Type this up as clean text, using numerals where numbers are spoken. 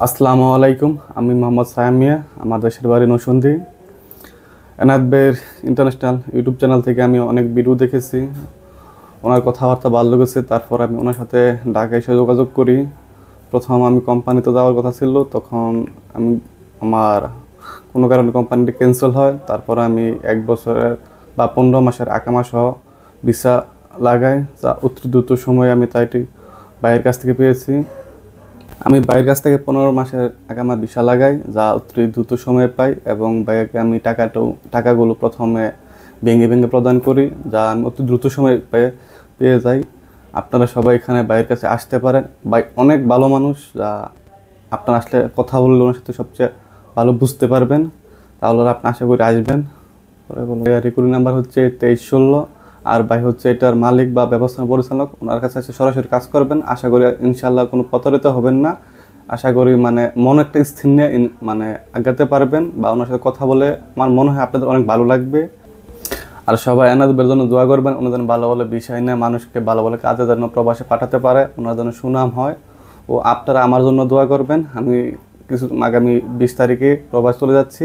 আসসালামু আলাইকুম। আমি মোহাম্মদ সায়াম মিয়া। আমার দেশের বাড়ি নরসিংদী। এনায়েত ভাইয়ের ইন্টারন্যাশনাল ইউটিউব চ্যানেল থেকে আমি অনেক ভিডিও দেখেছি। ওনার কথাবার্তা ভালো লেগেছে। তারপর আমি ওনার সাথে ঢাকায় এসে যোগাযোগ করি। প্রথম আমি কোম্পানিতে যাওয়ার কথা ছিল, তখন আমি আমার কোনো কারণে কোম্পানিটি ক্যান্সেল হয়। তারপর আমি 1 বছরের বা 15 মাসের আকামা সহ ভিসা লাগাই, যা অতি দ্রুত সময়ে আমি তাইটি ভাইয়ের কাছ থেকে পেয়েছি। আমি ভাইয়ের কাছ থেকে 15 মাসের আকামা ভিসা লাগাই, যা অতি দ্রুত সময়ে পাই, এবং ভাইয়াকে আমি টাকাগুলো প্রথমে ভেঙে ভেঙে প্রদান করি, যা আমি অতি দ্রুত সময়ে পেয়ে যাই। আপনারা সবাই এখানে ভাইয়ের কাছে আসতে পারেন। ভাই অনেক ভালো মানুষ, যা আপনারা আসলে কথা বললে ওনার সাথে সবচেয়ে ভালো বুঝতে পারবেন। তাহলে আপনি আশা করি আসবেন। পরে বলুন, রেকর্ডিং নাম্বার হচ্ছে 2316। আর ভাই হচ্ছে এটার মালিক বা ব্যবস্থাপনা পরিচালক। ওনার কাছে এসে সরাসরি কাজ করবেন, আশা করি ইনশাল্লাহ কোনো প্রতারিত হবেন না। আশা করি মনে একটা স্থির নিয়ে আগাতে পারবেন, বা ওনার সাথে কথা বলে আমার মনে হয় আপনাদের অনেক ভালো লাগবে। আর সবাই এনাদের জন্য দোয়া করবেন, ওনার জন্য ভালো ভালো বিষয় নিয়ে মানুষকে ভালো ভালো কাজের জন্য প্রবাসে পাঠাতে পারে, ওনার জন্য সুনাম হয়। ও আপনারা আমার জন্য দোয়া করবেন। আমি আগামী 20 তারিখে প্রবাস চলে যাচ্ছি।